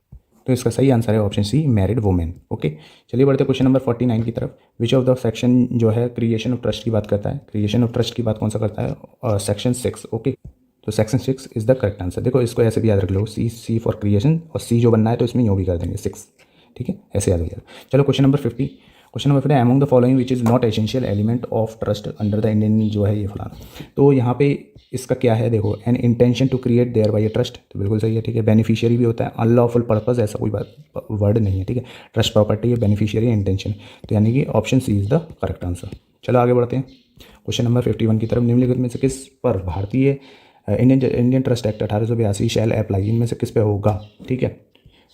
तो इसका सही आंसर है option C, married women. Okay, चलिए बढ़ते हैं क्वेश्चन नंबर 49 की तरफ। विच ऑफ द सेक्शन जो है क्रिएशन ऑफ ट्रस्ट की बात करता है? क्रिएशन ऑफ ट्रस्ट की बात कौन सा करता है? सेक्शन 6। ओके, तो section 6 is the correct answer. देखो इसको ऐसे भी याद रख लो, सी फॉर क्रिएशन, और सी जो बनना है तो इसमें यूँ भी कर देंगे 6, ठीक है, ऐसे याद हो जाएगा। चलो question number 50। Question number 50, among the following which is not essential element of trust under the Indian जो है ये फलाना। तो यहाँ पे इसका क्या है, देखो, an intention to create thereby a trust, तो बिल्कुल सही है, ठीक है। बेनिफिशियरी भी होता है, अनलॉफुल पर्पज ऐसा कोई बात वर्ड नहीं है, ठीक है। ट्रस्ट प्रॉपर्टी है, बेनिफिशियरी, इंटेंशन, तो यानी कि option C is the correct answer. चलो आगे बढ़ते हैं क्वेश्चन नंबर 51 की तरफ। निम्नलिखित में से किस पर भारतीय Indian trust act 1882 shall apply, इनमें से किस पे होगा, ठीक है,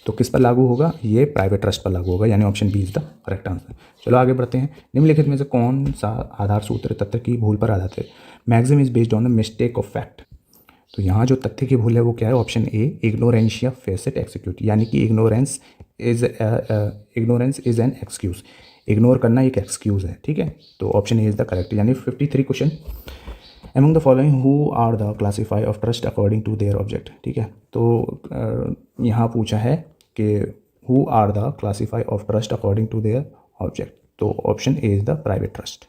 तो किस पर लागू होगा? ये प्राइवेट ट्रस्ट पर लागू होगा, यानी option B is the correct answer. चलो आगे बढ़ते हैं। निम्नलिखित में से कौन सा आधार सूत्र तथ्य की भूल पर आधारित है? Maxim is based on the mistake of fact. तो यहाँ जो तथ्य की भूल है वो क्या है? Option A, ignorantia facit excusat, यानी कि ignorance is an excuse, ignore करना एक एक्सक्यूज है, ठीक है, तो option A is the correct. यानी 53 question, among the following who are the classify of trust according to their object, ठीक है, तो यहाँ पूछा है कि who are the classify of trust according to their object, तो option A is the private trust.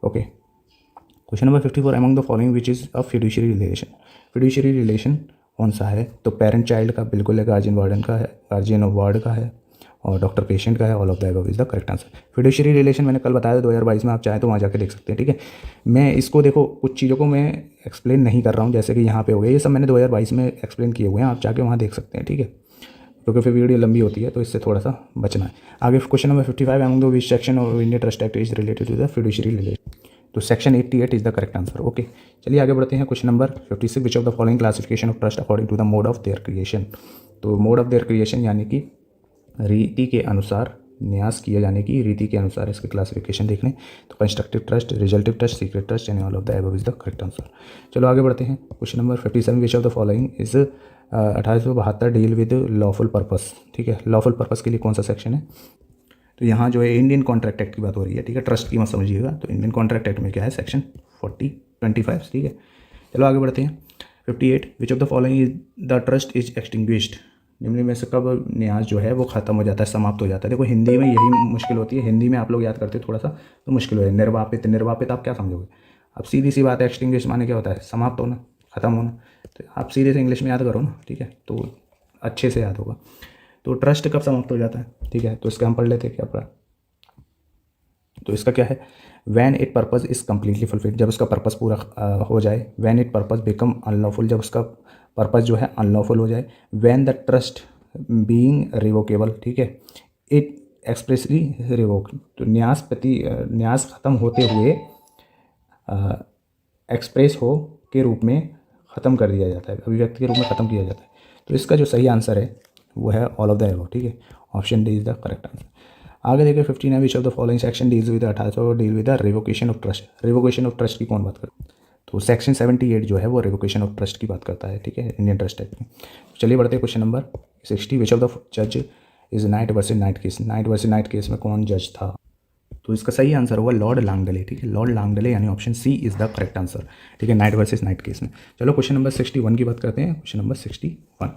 Okay, question number 54, among the following which is a fiduciary relation. Fiduciary relation कौन सा है? तो पेरेंट चाइल्ड का बिल्कुल है, guardian warden का है, गार्जियन ऑफ वार्ड का है, और डॉक्टर पेशेंट का है। All of the above is the correct answer. Fiduciary relation मैंने कल बताया था 2022 में, आप चाहें तो वहाँ जाके देख सकते हैं, ठीक है। मैं इसको देखो, कुछ चीज़ों को मैं एक्सप्लेन नहीं कर रहा हूँ, जैसे कि यहाँ पे हो गया, ये सब मैंने 2022 में एक्सप्लेन किए हुए हैं, आप जाके वहाँ देख सकते हैं, ठीक है, क्योंकि फिर वीडियो लंबी होती है, तो इससे थोड़ा सा बचना है। आगे question number 55, among the which section of Indian trust act is related to the fiduciary relation, तो section 88 is the correct answer. Okay, चलिए आगे बढ़ते हैं। Question number 56, which of the following classification of trust according to the mode of their creation. तो mode of their creation यानी कि रीति के अनुसार न्यास किए जाने की रीति के अनुसार इसके क्लासिफिकेशन देखने, तो constructive trust, resultive trust, secret trust, यानी all of the above is the correct answer. चलो आगे बढ़ते हैं। Question number 57, which of the following is 1872 deal with lawful purpose, ठीक है, लॉफुल पर्पस के लिए कौन सा सेक्शन है? तो यहाँ जो है इंडियन कॉन्ट्रैक्ट एक्ट की बात हो रही है, ठीक है, ट्रस्ट की मत समझिएगा, तो इंडियन कॉन्ट्रैक्ट एक्ट में क्या है? सेक्शन 25, ठीक है। चलो आगे बढ़ते हैं। 58, विच of the following is the trust is extinguished. निम्न में से कब न्यास जो है वो खत्म हो जाता है, समाप्त हो जाता है? देखो हिंदी में यही मुश्किल होती है, हिंदी में आप लोग याद करते हो थोड़ा सा तो मुश्किल हो है। निर्वापित, निर्वापित आप क्या समझोगे? अब सीधी सी बात है, एक्सटिंग्विश माने क्या होता है? समाप्त होना, खत्म होना, तो आप सीधे से इंग्लिश में याद करो ना, ठीक है, तो अच्छे से याद होगा। तो ट्रस्ट कब समाप्त हो जाता है, ठीक है, तो इसका हम पढ़ लेते हैं क्या पढ़ा। तो इसका क्या है, when it purpose is completely fulfilled, जब उसका पर्पज़ पूरा हो जाए। When it purpose become unlawful, जब उसका पर्पज़ जो है अनलॉफुल हो जाए। When the trust being revocable, ठीक है, इट एक्सप्रेसली रिवोक, तो न्यास ख़त्म होते हुए एक्सप्रेस हो के रूप में ख़त्म कर दिया जाता है, अभिव्यक्ति के रूप में ख़त्म किया जाता है। तो इसका जो सही आंसर है वो है ऑल ऑफ द एबव, ठीक है, option D is the correct answer. आगे देखिए 15 है, विच of the following section deals with 18 deal with the revocation of trust. Revocation of trust की कौन बात करता है, तो सेक्शन 78 जो है वो रिवोकेशन ऑफ ट्रस्ट की बात करता है, ठीक है, इंडियन ट्रस्ट एक्ट में। तो चलिए बढ़ते हैं question number 60, which of the जज is knight versus knight case. Knight versus knight case में कौन जज था, तो इसका सही आंसर होगा लॉर्ड लांगडले, ठीक है, लॉर्ड लांगडले, यानी option C is the correct answer, ठीक है, नाइट वर्सेस नाइट केस में। चलो क्वेश्चन नंबर 61 की बात करते हैं, क्वेश्चन नंबर 61।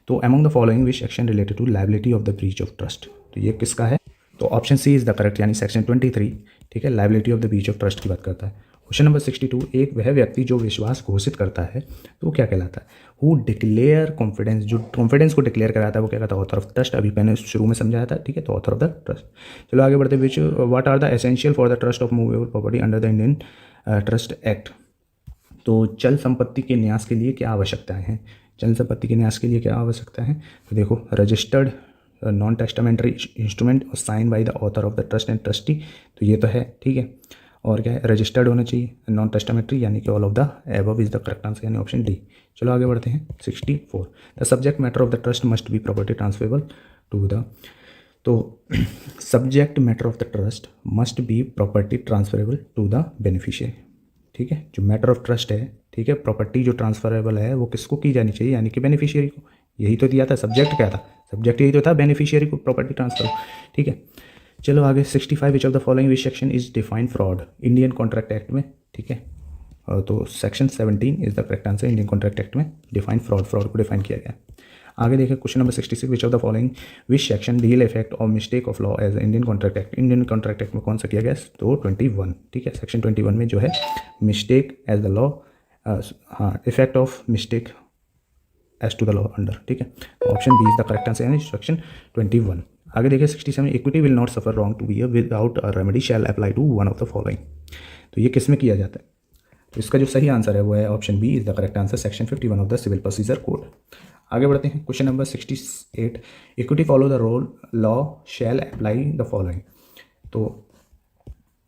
तो among the following which action related to liability of the breach of trust, तो ये किसका है, तो option C is the correct, यानी सेक्शन 23, ठीक है, liability of the breach of trust की बात करता है। क्वेश्चन नंबर 62, एक वह व्यक्ति जो विश्वास घोषित करता है तो वो क्या कहलाता है, हु डिक्लेयर कॉन्फिडेंस, जो कॉन्फिडेंस को डिक्लेयर कराता है वो क्या कहता है, ऑथर ऑफ ट्रस्ट, अभी मैंने शुरू में समझाया था, ठीक है, तो ऑथर ऑफ द ट्रस्ट। चलो आगे बढ़ते, which what are the essential for the trust of movable property under the Indian trust Act, तो चल संपत्ति के न्यास के लिए क्या आवश्यकताएं हैं, चल संपत्ति के न्यास के लिए क्या आवश्यकता है, तो देखो रजिस्टर्ड नॉन टेस्टामेंट्री इंस्ट्रूमेंट और sign by the author of the trust and trustee, तो ये तो है, ठीक है, और क्या है, रजिस्टर्ड होना चाहिए, नॉन टेस्टामेंट्री, यानी कि all of the above is the correct answer, यानी ऑप्शन डी। चलो आगे बढ़ते हैं 64, the subject matter of the trust must be property transferable to the, तो subject matter of the trust must be property transferable to the beneficiary, ठीक है, जो matter of trust है, ठीक है, प्रॉपर्टी जो ट्रांसफरेबल है वो किसको की जानी चाहिए, यानी कि बेनिफिशियरी को, यही तो दिया था सब्जेक्ट, क्या था सब्जेक्ट, यही तो था बेनिफिशियरी को प्रॉपर्टी ट्रांसफर, ठीक है। चलो आगे 65, which of the following which section is define fraud Indian contract act में, ठीक है, तो section 17 is the correct answer, Indian contract act में डिफाइन फ्रॉड को डिफाइन किया गया। आगे देखें question number 66, which of the following which section deal effect और mistake of law as Indian contract act, Indian contract act में कौन सा किया गया, तो 21, ठीक है, सेक्शन 21 में जो है मिस्टेक एज द लॉ, हाँ, effect of mistake as to the law under, ठीक है, option B is the correct answer, यानी सेक्शन 21। आगे देखिए 67, equity will not suffer wrong to be without a remedy shall apply to one of the following, तो ये किस में किया जाता है, तो इसका जो सही आंसर है वो है option B is the correct answer, section 51 of the civil procedure code. आगे बढ़ते हैं question number 68, equity follow the role law shall apply the following, तो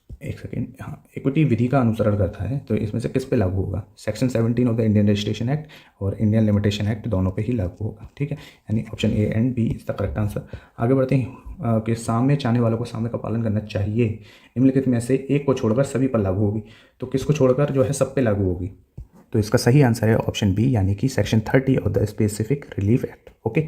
एक सेकेंड, हाँ, इक्विटी विधि का अनुसरण करता है तो इसमें से किस पे लागू होगा, section 17 of the Indian Registration Act और इंडियन लिमिटेशन एक्ट, दोनों पे ही लागू होगा, ठीक है, यानी option A and B is the correct answer. आगे बढ़ते हैं कि साम्य चाहने वालों को साम्य का पालन करना चाहिए, निम्नलिखित में से एक को छोड़कर सभी पर लागू होगी, तो किसको छोड़कर जो है सब पे लागू होगी, तो इसका सही आंसर है ऑप्शन बी, यानी कि section 30 of the specific relief act, okay.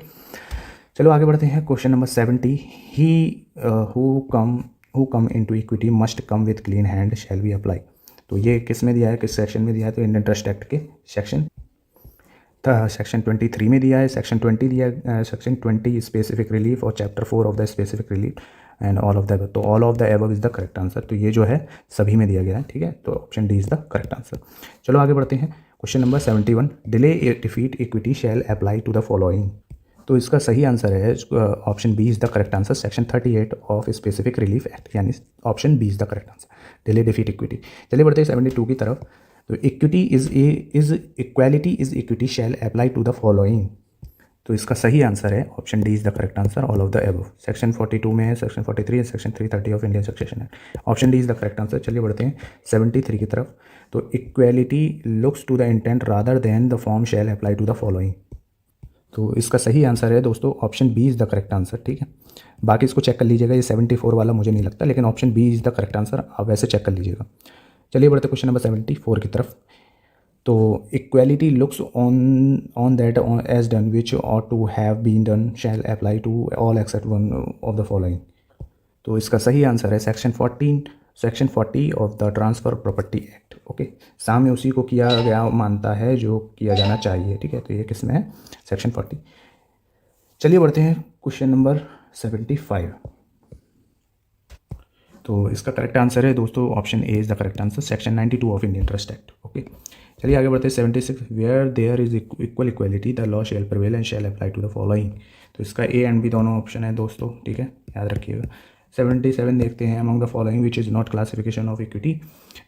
चलो आगे बढ़ते हैं question number 70, he who come into equity must come with clean hand shall be apply, तो ये किस में दिया है, किस सेक्शन में दिया है, तो इंडियन ट्रस्ट एक्ट के सेक्शन 23 में दिया है, सेक्शन 20 दिया है, सेक्शन 20 स्पेसिफिक रिलीफ और chapter 4 of the specific relief and all of the above, तो all of the above is the correct answer, तो ये जो है सभी में दिया गया है, ठीक है, तो option D is the correct answer. चलो आगे बढ़ते हैं question number 71, delay defeat equity shall apply to the following, तो इसका सही आंसर है option B is the correct answer, section 38 of specific relief act, यानी option B is the correct answer, delay defeat equity. चलिए बढ़ते हैं 72 की तरफ, तो equity is equality is equity shall apply to the following, तो इसका सही आंसर है option D is the correct answer, all of the above, section 42 में है, सेक्शन 43 है, section 330 of Indian succession act, option D is the correct answer. चलिए बढ़ते हैं 73 की तरफ, तो equality looks to the intent rather than the form shall apply to the following, तो इसका सही आंसर है दोस्तों option B is the correct answer, ठीक है, बाकी इसको चेक कर लीजिएगा, ये 74 वाला मुझे नहीं लगता, लेकिन option B is the correct answer, आप वैसे चेक कर लीजिएगा। चलिए बढ़ते क्वेश्चन नंबर 74 की तरफ, तो equality looks on that as done which ought to have been done shall apply to all except one of the following, तो इसका सही आंसर है section 40 of the transfer property act, okay, साम्य उसी को किया गया मानता है जो किया जाना चाहिए, ठीक है, तो ये किस में है, सेक्शन 40। चलिए बढ़ते हैं क्वेश्चन नंबर 75, तो इसका करेक्ट आंसर है दोस्तों option A is the correct answer, section 92 of Indian trust act, okay. चलिए आगे बढ़ते हैं 76, where there is equality the law shall prevail and shall apply to the following, तो इसका ए एंड बी दोनों option है दोस्तों, ठीक है, याद रखिएगा। 77 देखते हैं, among the following which is not classification of equity.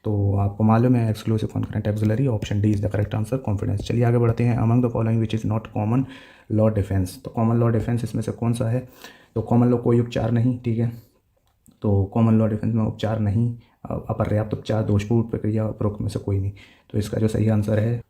तो आपको मालूम है exclusive concurrent auxiliary, option D is the correct answer, confidence. चलिए आगे बढ़ते हैं, among the following which is not common law defence. तो कॉमन लॉ डिफेंस इसमें से कौन सा है? तो कॉमन लॉ कोई उपचार नहीं, ठीक है, तो कॉमन लॉ डिफेंस में उपचार नहीं, अपर्याप्त उपचार, दोषपूर्ण प्रक्रिया, उपरोक्त में से कोई नहीं। तो इसका जो सही आंसर है,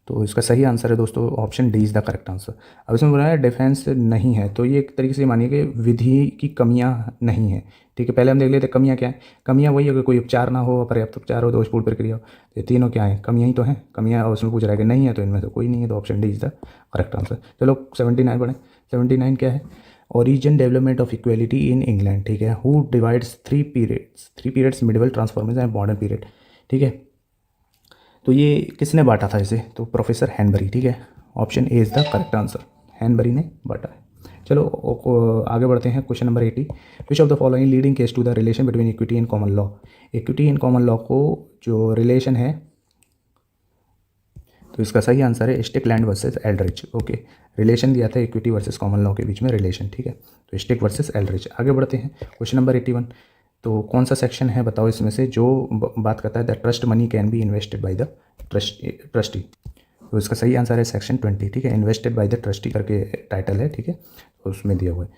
तो इसका सही आंसर है दोस्तों option D is the correct answer. अब इसमें बोला है डिफेंस नहीं है, तो ये एक तरीके से मानिए कि विधि की कमियां नहीं है, ठीक है। पहले हम देख लेते हैं कमियां क्या है। कमियां वही है कि कोई उपचार ना हो, अपर्याप्त उपचार हो, दोषपूर्ण प्रक्रिया हो। तो ये तीनों क्या है? कमियां ही तो हैं। कमियां उसमें पूछ रहा है कि नहीं है, तो इनमें से कोई नहीं है, तो option D is the correct answer. चलो 79 पढ़ें। 79 क्या है? Origin development of equality in England, ठीक है। Who divides three periods medieval transformation and modern period, ठीक है। तो ये किसने बांटा था इसे? तो प्रोफेसर हैनबरी, ठीक है। Option A is the correct answer, Hanbury ने बांटा है। चलो आगे बढ़ते हैं, question number 80। Which of the following leading case to the relation between equity and common law. Equity and common law को जो रिलेशन है, तो इसका सही आंसर है Stickland versus Eldrich, okay. Relation दिया था इक्विटी वर्सेस कॉमन लॉ के बीच में रिलेशन, ठीक है। तो स्टिक वर्सेस एल्ड्रिच। आगे बढ़ते हैं, क्वेश्चन नंबर 81। तो कौन सा सेक्शन है बताओ इसमें से जो बात करता है the trust money can be invested by the trustee. तो इसका सही आंसर है सेक्शन 20, ठीक है। इन्वेस्टेड बाय द ट्रस्टी करके टाइटल है, ठीक है, तो उसमें दिया हुआ है।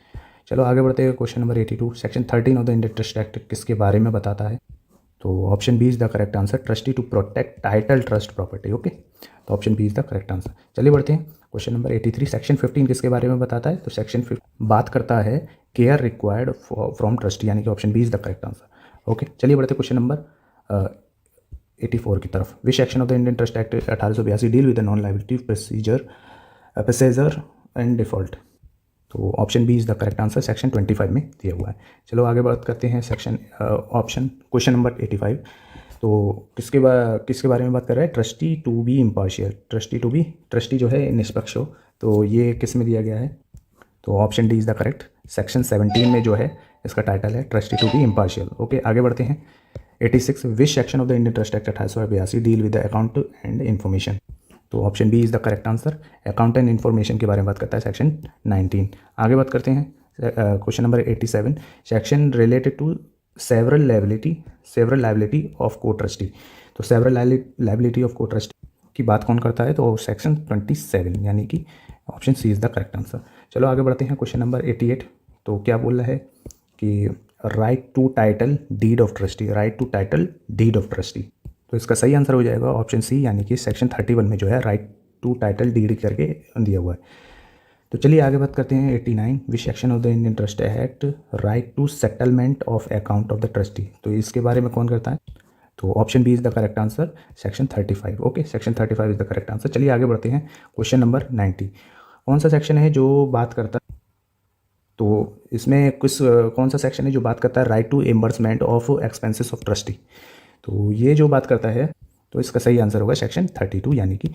चलो आगे बढ़ते हैं, question number 82। Section 13 of the Indian trust act किसके बारे में बताता है? तो option B is the correct answer, trustee to protect title trust property, okay. तो option B is the correct answer. चलिए बढ़ते हैं, क्वेश्चन नंबर 83। सेक्शन 15 किसके बारे में बताता है? तो सेक्शन 15 बात करता है केयर रिक्वायर्ड फ्रॉम ट्रस्टी, यानी कि option B is the correct answer, okay. चलिए बढ़ते हैं क्वेश्चन नंबर 84 की तरफ। Which section of the Indian trust act 1882 deal with the non liability procedure and default. तो option B is the correct answer, section 25 में दिया हुआ है। चलो आगे बात करते हैं सेक्शन ऑप्शन क्वेश्चन नंबर 85। तो किसके बारे में बात कर रहा है? Trustee to be impartial, trustee जो है निष्पक्ष हो, तो ये किस में दिया गया है? तो option D is the correct, section 17 में जो है इसका टाइटल है trustee to be impartial, okay. आगे बढ़ते हैं, 86। Which section of the Indian trust act 1882 deal with the account and information. तो option B is the correct answer, account and information के बारे में बात करता है सेक्शन 19। आगे बात करते हैं question number 87। Section related to several liability of co trustee. तो several liability of co trustee की बात कौन करता है? तो सेक्शन 27, यानी कि option C is the correct answer. चलो आगे बढ़ते हैं, क्वेश्चन नंबर 88। तो क्या बोल रहा है कि right to title deed of trustee, तो इसका सही आंसर हो जाएगा ऑप्शन सी, यानी कि सेक्शन 31 में जो है राइट टू टाइटल डीड करके दिया हुआ है। तो चलिए आगे बात करते हैं 89। Which section of the Indian trust act right to settlement of account of the trustee. तो इसके बारे में कौन करता है? तो option B is the correct answer, section 35, okay. Section 35 is the correct answer. चलिए आगे बढ़ते हैं, क्वेश्चन नंबर 90। कौन सा सेक्शन है जो बात करता है? तो इसमें कौन सा सेक्शन है जो बात करता है right to reimbursement of expenses of trustee. तो ये जो बात करता है, तो इसका सही आंसर होगा सेक्शन 32, यानी कि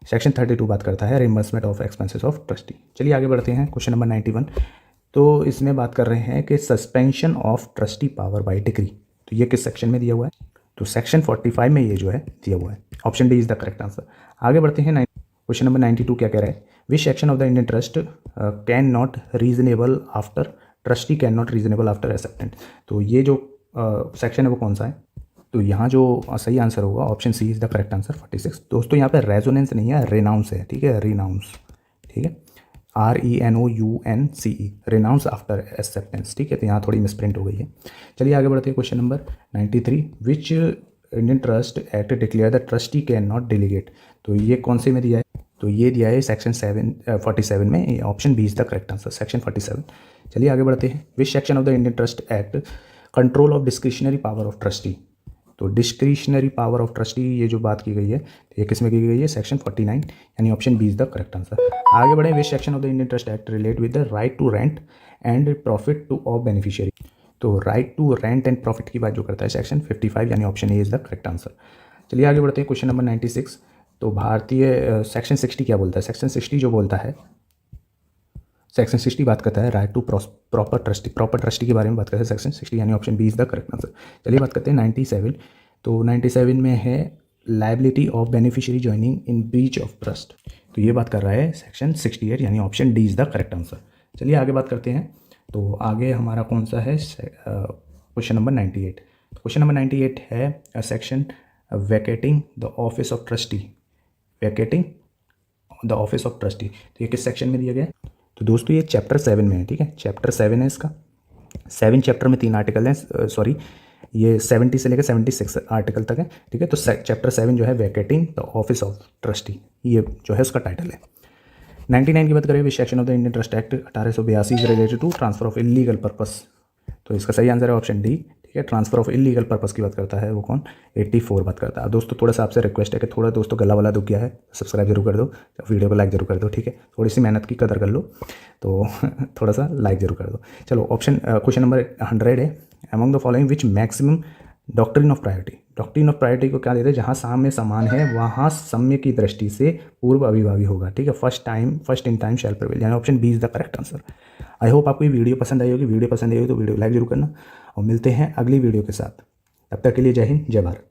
सेक्शन 32 बात करता है reimbursement of expenses of trustee. चलिए आगे बढ़ते हैं, क्वेश्चन नंबर 91। तो इसमें बात कर रहे हैं कि suspension of trustee power bye decree. तो ये किस सेक्शन में दिया हुआ है? तो सेक्शन 45 में ये जो है दिया हुआ है, option D is the correct answer. आगे बढ़ते हैं, क्वेश्चन नंबर 92 क्या कह रहा है? विच section of the Indian trust can not reasonable after acceptance. तो ये जो सेक्शन है वो कौन सा है? तो यहाँ जो सही आंसर होगा option C is the correct answer, 46। दोस्तों यहाँ पे रेजोनेंस नहीं है, रेनाउंस है, ठीक है, रिनाउंस, ठीक है, RENOUNCE, रिनाउंस आफ्टर एक्सेप्टेंस, ठीक है। तो यहाँ थोड़ी मिसप्रिंट हो गई है। चलिए आगे बढ़ते हैं, question number 93। Which Indian trust act declare the trustee can not delegate. तो ये कौन से में दिया है? तो ये दिया है सेक्शन 47 में, option B is the correct answer, section 47। चलिए आगे बढ़ते हैं, which section of the Indian trust act control of discretionary power of trustee. तो डिस्क्रिशनरी पावर ऑफ ट्रस्टी ये जो बात की गई है, तो ये किस में की गई है? सेक्शन 49, यानी option B is the correct answer. आगे बढ़े, which section of the Indian trust act relate with the right to rent and profit to of beneficiary. तो right to rent and profit की बात जो करता है सेक्शन 55, यानी option A is the correct answer. चलिए आगे बढ़ते हैं, क्वेश्चन नंबर 96। तो भारतीय सेक्शन 60 क्या बोलता है? सेक्शन 60 जो बोलता है, सेक्शन 60 बात करता है राइट टू प्रॉपर ट्रस्टी के बारे में बात करता है सेक्शन 60, यानी option B is the correct answer. चलिए बात करते हैं 97। तो 97 में है liability of beneficiary joining in breach of trust. तो ये बात कर रहा है सेक्शन 68, यानी option D is the correct answer. चलिए आगे बात करते हैं, तो आगे हमारा कौन सा है, क्वेश्चन नंबर 98। क्वेश्चन नंबर 98 है section vacating the office of trustee, vacating the office of trustee. तो ये किस सेक्शन में दिया गया है? तो दोस्तों ये चैप्टर 7 में है, ठीक है, चैप्टर 7 है इसका। 7 चैप्टर में 3 आर्टिकल हैं, सॉरी ये 70 से लेकर 76 आर्टिकल तक है, ठीक है। तो चैप्टर 7 जो है वैकेटिंग द ऑफिस ऑफ ट्रस्टी, ये जो है उसका टाइटल है। 99 की बात करें, which section of the Indian trust act 1882 is related to transfer of illegal purpose. तो इसका सही आंसर है ऑप्शन डी, ठीक है। ट्रांसफर ऑफ इलीगल पर्पस की बात करता है वो कौन, 84 बात करता है। दोस्तों थोड़ा सा आपसे रिक्वेस्ट है कि थोड़ा दोस्तों गला वाला दुख गया है, सब्सक्राइब जरूर कर दो, वीडियो को लाइक जरूर कर दो, ठीक है। थोड़ी सी मेहनत की कदर कर लो, तो थोड़ा सा लाइक जरूर कर दो। चलो ऑप्शन क्वेश्चन नंबर 100 है, among the following which maximum doctrine of priority. Doctrine of priority को क्या देते हैं, जहाँ साम्य समान है वहाँ सम्य की दृष्टि से पूर्व अभिभावी होगा, ठीक है। First in time shall prevail, यानी option B is the correct answer. I hope आपको ये वीडियो पसंद आई होगी। वीडियो पसंद आई हो तो वीडियो लाइक जरूर करना, और मिलते हैं अगली वीडियो के साथ। तब तक के लिए जय हिंद, जय भारत।